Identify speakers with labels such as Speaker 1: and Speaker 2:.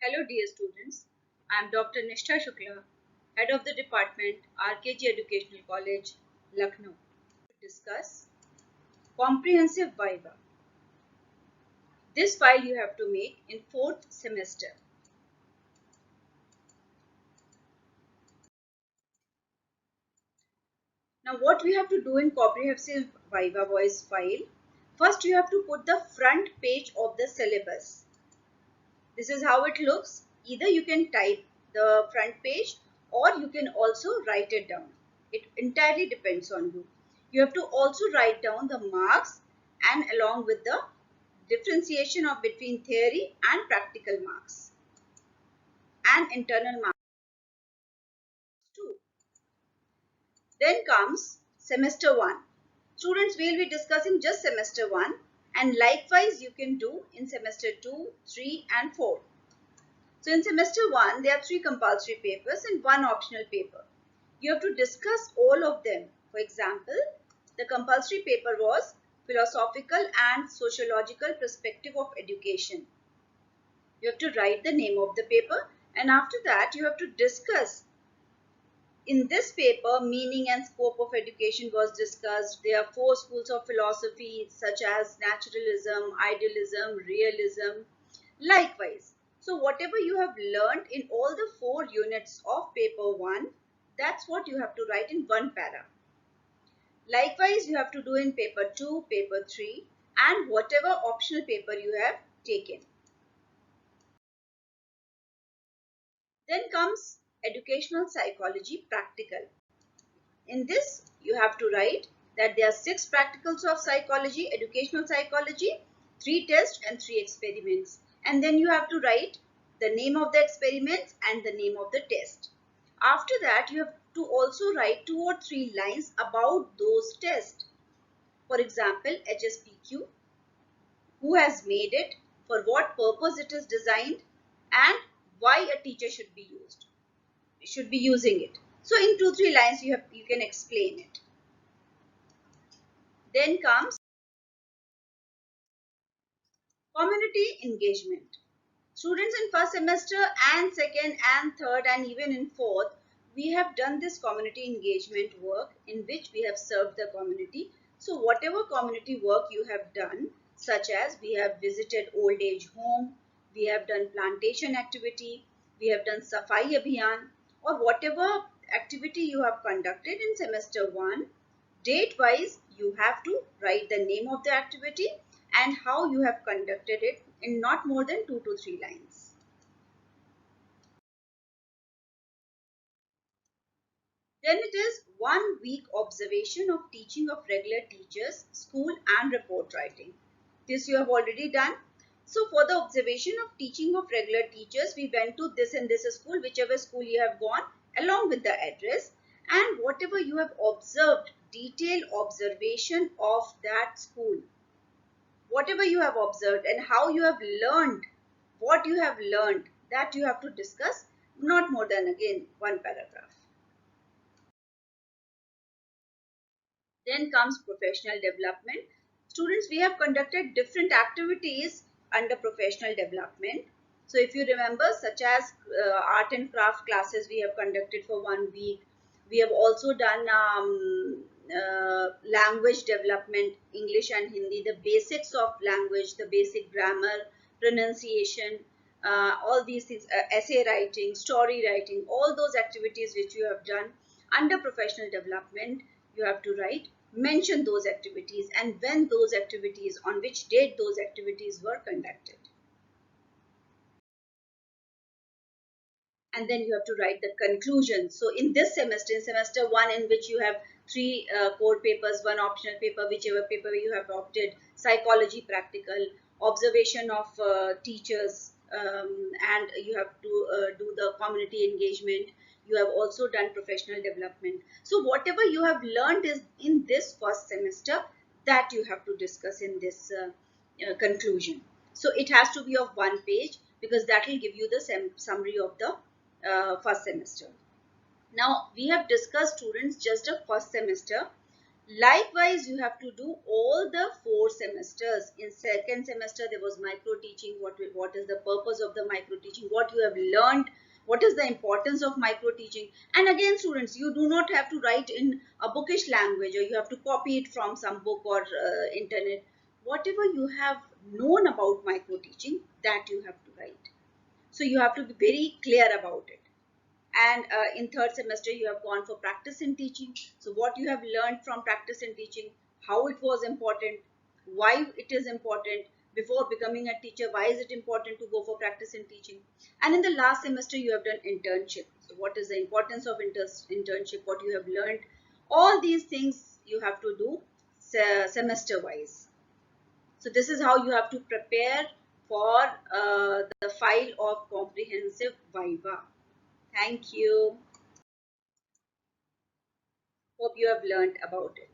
Speaker 1: Hello dear students, I am Dr. Nishtha Shukla, Head of the Department, RKG Educational College, Lucknow. To discuss Comprehensive Viva. This file you have to make in 4th semester. Now what we have to do in Comprehensive Viva-Voce file, first you have to put the front page of the syllabus. This is how it looks. Either you can type the front page or you can also write it down. It entirely depends on you. You have to also write down the marks and along with the differentiation of between theory and practical marks and internal marks too. Then comes semester 1. Students will be discussing just semester 1 and likewise you can do in semester 2, 3 and 4. So in semester 1, there are 3 compulsory papers and 1 optional paper. You have to discuss all of them. For example, the compulsory paper was Philosophical and Sociological Perspective of Education. You have to write the name of the paper and after that you have to discuss. In this paper, meaning and scope of education was discussed. There are 4 schools of philosophy such as naturalism, idealism, realism. Likewise, so whatever you have learned in all the 4 units of paper 1, that's what you have to write in 1 para. Likewise, you have to do in paper 2, paper 3 and whatever optional paper you have taken. Then comes educational psychology practical. In this, you have to write that there are 6 practicals of psychology, educational psychology, 3 tests and 3 experiments. And then you have to write the name of the experiments and the name of the test. After that, you have to also write 2 or 3 lines about those tests. For example, HSPQ, who has made it, for what purpose it is designed, and why a teacher should be using it. So in 2-3 lines you can explain it. Then comes community engagement. Students in first semester and second and third and even in fourth, we have done this community engagement work in which we have served the community. So whatever community work you have done, such as we have visited old age home, we have done plantation activity, we have done Safai Abhiyan, or whatever activity you have conducted in semester 1, date wise you have to write the name of the activity and how you have conducted it in not more than 2 to 3 lines. Then it is 1 week observation of teaching of regular teachers, school and report writing. This you have already done. So for the observation of teaching of regular teachers, we went to this and this school, whichever school you have gone, along with the address, and whatever you have observed, detailed observation of that school. Whatever you have observed and how you have learned, what you have learned, that you have to discuss, not more than again 1 paragraph. Then comes professional development. Students, we have conducted different activities under professional development. So if you remember, such as art and craft classes we have conducted for 1 week. We have also done language development, English and Hindi, the basics of language, the basic grammar, pronunciation, all these things, essay writing, story writing, all those activities which you have done under professional development, you have to write, mention those activities and when those activities, on which date those activities were conducted. And then you have to write the conclusion. So in this semester, in semester 1, in which you have 3 core papers, 1 optional paper, whichever paper you have opted, psychology practical, observation of teachers, and you have to do the community engagement. You have also done professional development. So whatever you have learned is in this first semester, that you have to discuss in this conclusion. So it has to be of 1 page because that will give you the summary of the first semester. Now we have discussed, students, just a first semester. Likewise, you have to do all the 4 semesters. In second semester, there was micro teaching. What is the purpose of the micro teaching? What you have learned? What is the importance of micro teaching? And again, students, you do not have to write in a bookish language, or you have to copy it from some book or internet. Whatever you have known about micro teaching, that you have to write. So you have to be very clear about it. And in third semester you have gone for practice in teaching. So what you have learned from practice in teaching, how it was important, why it is important before becoming a teacher, why is it important to go for practice in teaching. And in the last semester you have done internship. So what is the importance of internship, what you have learned, all these things you have to do semester wise. So this is how you have to prepare for the file of comprehensive Viva. Thank you. Hope you have learned about it.